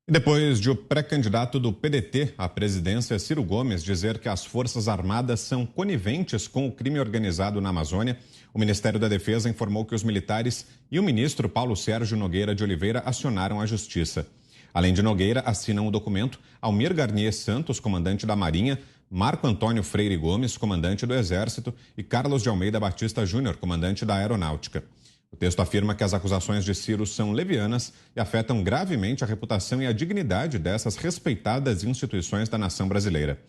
E depois de o pré-candidato do PDT à presidência, Ciro Gomes, dizer que as Forças Armadas são coniventes com o crime organizado na Amazônia, o Ministério da Defesa informou que os militares e o ministro Paulo Sérgio Nogueira de Oliveira acionaram a Justiça. Além de Nogueira, assinam o documento Almir Garnier Santos, comandante da Marinha, Marco Antônio Freire Gomes, comandante do Exército, e Carlos de Almeida Batista Júnior, comandante da Aeronáutica. O texto afirma que as acusações de Ciro são levianas e afetam gravemente a reputação e a dignidade dessas respeitadas instituições da nação brasileira.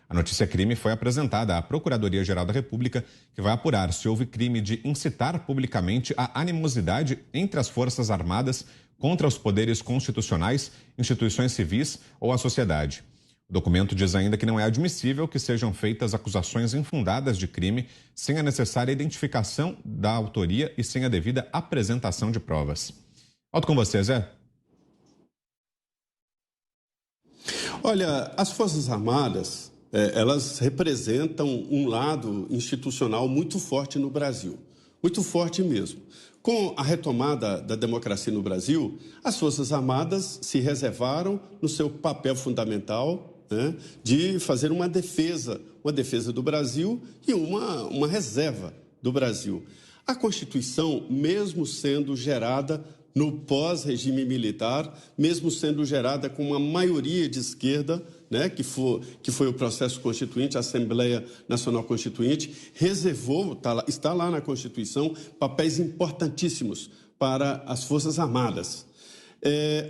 A notícia crime foi apresentada à Procuradoria-Geral da República, que vai apurar se houve crime de incitar publicamente a animosidade entre as Forças Armadas contra os poderes constitucionais, instituições civis ou a sociedade. O documento diz ainda que não é admissível que sejam feitas acusações infundadas de crime sem a necessária identificação da autoria e sem a devida apresentação de provas. Volto com você, Zé. Olha, as Forças Armadas, elas representam um lado institucional muito forte no Brasil, muito forte mesmo. Com a retomada da democracia no Brasil, as Forças Armadas se reservaram no seu papel fundamental, né, de fazer uma defesa do Brasil e uma reserva do Brasil. A Constituição, mesmo sendo gerada no pós-regime militar, mesmo sendo gerada com uma maioria de esquerda, né, que foi o processo constituinte, a Assembleia Nacional Constituinte, reservou, está lá na Constituição, papéis importantíssimos para as Forças Armadas.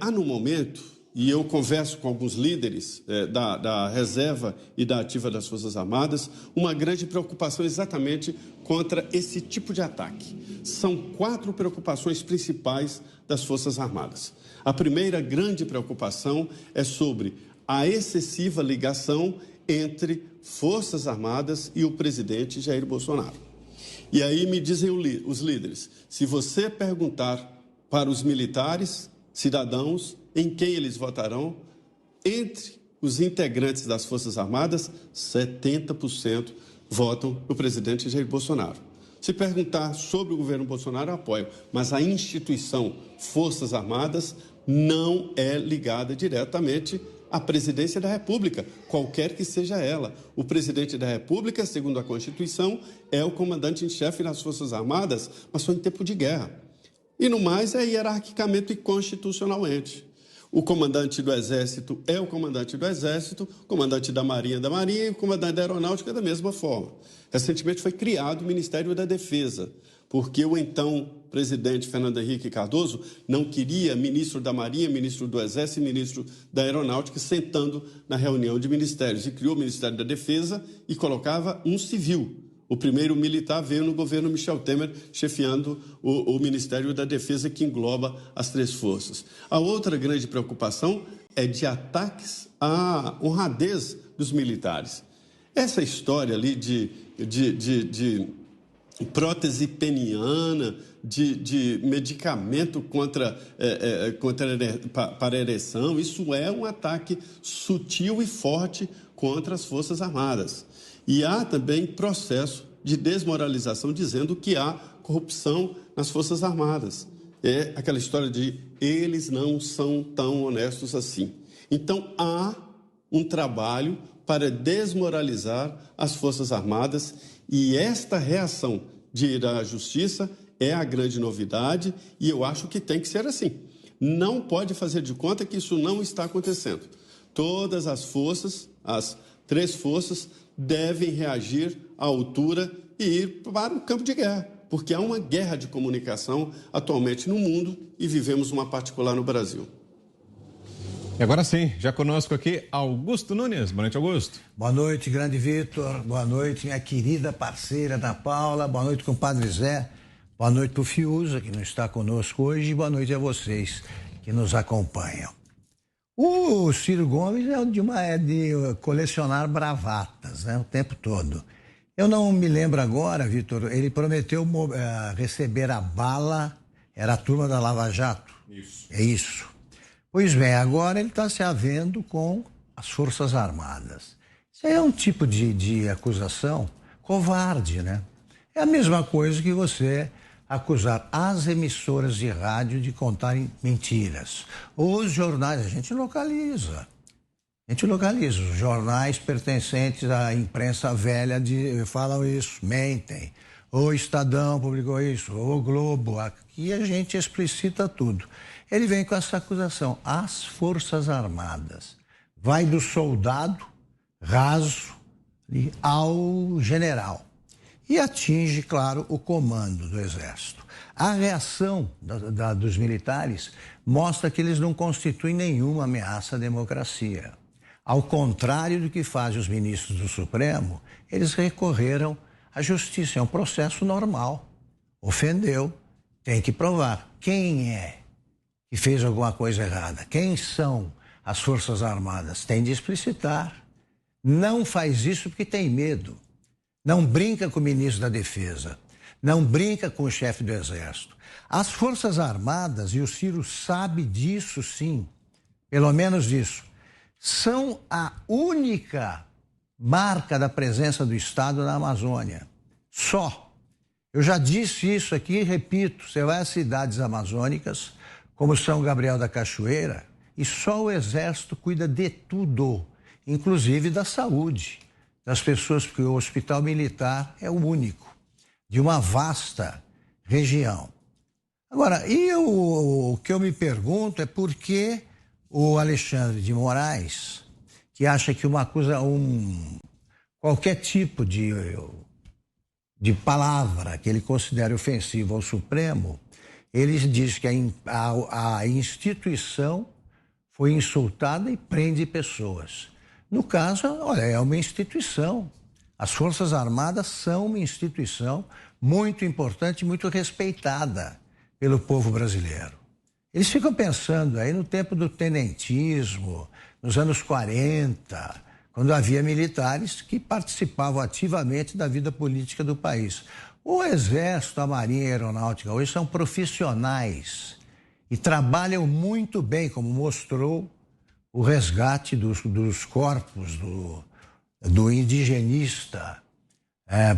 Há no momento, e eu converso com alguns líderes da reserva e da ativa das Forças Armadas, uma grande preocupação exatamente contra esse tipo de ataque. São 4 preocupações principais das Forças Armadas. A primeira grande preocupação é sobre a excessiva ligação entre Forças Armadas e o presidente Jair Bolsonaro. E aí me dizem os líderes, se você perguntar para os militares, cidadãos, em quem eles votarão, entre os integrantes das Forças Armadas, 70% votam no presidente Jair Bolsonaro. Se perguntar sobre o governo Bolsonaro, apoio, mas a instituição Forças Armadas não é ligada diretamente à presidência da República, qualquer que seja ela. O presidente da República, segundo a Constituição, é o comandante em chefe das Forças Armadas, mas só em tempo de guerra. E no mais é hierarquicamente e constitucionalmente. O comandante do Exército é o comandante do Exército, o comandante da Marinha e o comandante da Aeronáutica da mesma forma. Recentemente foi criado o Ministério da Defesa, porque o então presidente Fernando Henrique Cardoso não queria ministro da Marinha, ministro do Exército e ministro da Aeronáutica sentando na reunião de ministérios. E criou o Ministério da Defesa e colocava um civil. O primeiro militar veio no governo Michel Temer, chefiando o Ministério da Defesa, que engloba as 3 forças. A outra grande preocupação é de ataques à honradez dos militares. Essa história ali de prótese peniana, de medicamento para ereção, isso é um ataque sutil e forte contra as Forças Armadas. E há também processo de desmoralização dizendo que há corrupção nas Forças Armadas. É aquela história de eles não são tão honestos assim. Então, há um trabalho para desmoralizar as Forças Armadas e esta reação de ir à Justiça é a grande novidade e eu acho que tem que ser assim. Não pode fazer de conta que isso não está acontecendo. Todas as forças, as 3 forças, devem reagir à altura e ir para o campo de guerra, porque há uma guerra de comunicação atualmente no mundo e vivemos uma particular no Brasil. E agora sim, já conosco aqui, Augusto Nunes. Boa noite, Augusto. Boa noite, grande Vitor. Boa noite, minha querida parceira Ana Paula. Boa noite, compadre Zé. Boa noite para o Fiuza, que não está conosco hoje. E boa noite a vocês que nos acompanham. O Ciro Gomes é de colecionar bravatas, né, o tempo todo. Eu não me lembro agora, Vitor, ele prometeu receber a bala, era a turma da Lava Jato. Isso. É isso. Pois bem, agora ele está se havendo com as Forças Armadas. Isso aí é um tipo de acusação covarde, né? É a mesma coisa que você acusar as emissoras de rádio de contarem mentiras. Os jornais, a gente localiza. Os jornais pertencentes à imprensa velha falam isso, mentem. O Estadão publicou isso, o Globo. Aqui a gente explicita tudo. Ele vem com essa acusação. As Forças Armadas. Vai do soldado raso ao general. E atinge, claro, o comando do Exército. A reação dos militares mostra que eles não constituem nenhuma ameaça à democracia. Ao contrário do que fazem os ministros do Supremo, eles recorreram à justiça. É um processo normal. Ofendeu, tem que provar. Quem é que fez alguma coisa errada? Quem são as Forças Armadas? Tem de explicitar. Não faz isso porque tem medo. Não brinca com o ministro da Defesa. Não brinca com o chefe do Exército. As Forças Armadas, e o Ciro sabe disso sim, pelo menos disso, são a única marca da presença do Estado na Amazônia. Só. Eu já disse isso aqui e repito, você vai às cidades amazônicas, como São Gabriel da Cachoeira, e só o Exército cuida de tudo, inclusive da saúde das pessoas, porque o hospital militar é o único, de uma vasta região. Agora, o que eu me pergunto é por que o Alexandre de Moraes, que acha que qualquer tipo de palavra que ele considere ofensiva ao Supremo, ele diz que a instituição foi insultada e prende pessoas. No caso, olha, é uma instituição. As Forças Armadas são uma instituição muito importante, muito respeitada pelo povo brasileiro. Eles ficam pensando aí no tempo do tenentismo, nos anos 40, quando havia militares que participavam ativamente da vida política do país. O Exército, a Marinha e a Aeronáutica hoje são profissionais e trabalham muito bem, como mostrou o resgate dos corpos do indigenista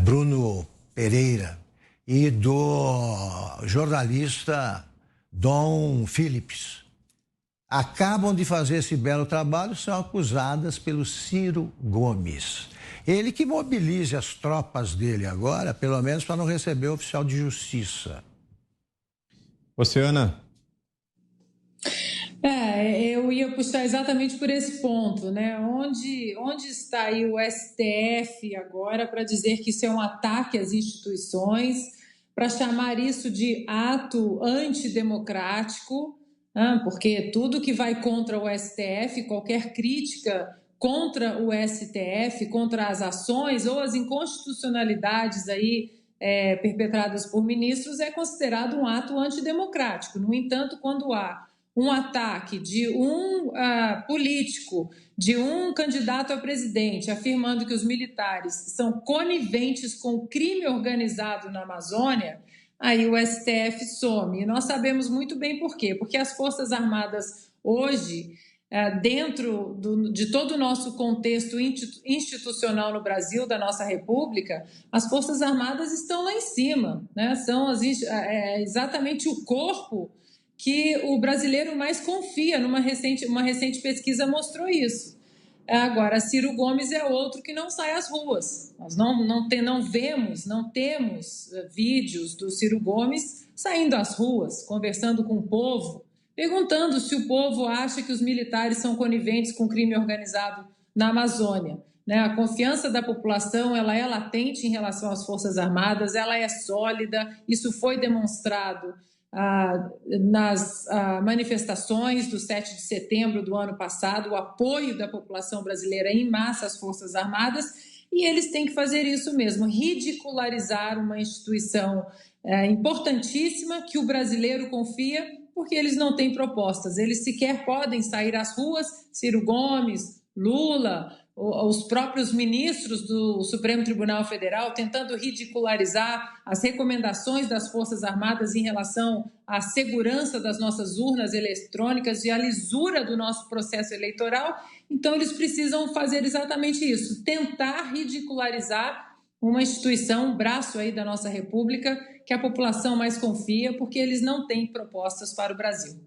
Bruno Pereira e do jornalista Dom Phillips. Acabam de fazer esse belo trabalho, são acusadas pelo Ciro Gomes. Ele que mobilize as tropas dele agora, pelo menos para não receber o oficial de justiça. Oceana. Eu ia puxar exatamente por esse ponto, né? Onde está aí o STF agora para dizer que isso é um ataque às instituições, para chamar isso de ato antidemocrático, porque tudo que vai contra o STF, qualquer crítica contra o STF, contra as ações ou as inconstitucionalidades aí perpetradas por ministros, é considerado um ato antidemocrático. No entanto, quando há um ataque de um político, de um candidato a presidente, afirmando que os militares são coniventes com o crime organizado na Amazônia, aí o STF some. E nós sabemos muito bem por quê. Porque as Forças Armadas hoje, dentro de todo o nosso contexto institucional no Brasil, da nossa República, as Forças Armadas estão lá em cima, né? São exatamente o corpo que o brasileiro mais confia. Uma recente pesquisa mostrou isso. Agora, Ciro Gomes é outro que não sai às ruas. Nós não temos vídeos do Ciro Gomes saindo às ruas, conversando com o povo, perguntando se o povo acha que os militares são coniventes com crime organizado na Amazônia. Né? A confiança da população ela é latente em relação às Forças Armadas, ela é sólida, isso foi demonstrado nas manifestações do 7 de setembro do ano passado, o apoio da população brasileira em massa às Forças Armadas, e eles têm que fazer isso mesmo, ridicularizar uma instituição importantíssima que o brasileiro confia, porque eles não têm propostas, eles sequer podem sair às ruas. Ciro Gomes, Lula, os próprios ministros do Supremo Tribunal Federal tentando ridicularizar as recomendações das Forças Armadas em relação à segurança das nossas urnas eletrônicas e à lisura do nosso processo eleitoral. Então, eles precisam fazer exatamente isso, tentar ridicularizar uma instituição, um braço aí da nossa República, que a população mais confia, porque eles não têm propostas para o Brasil.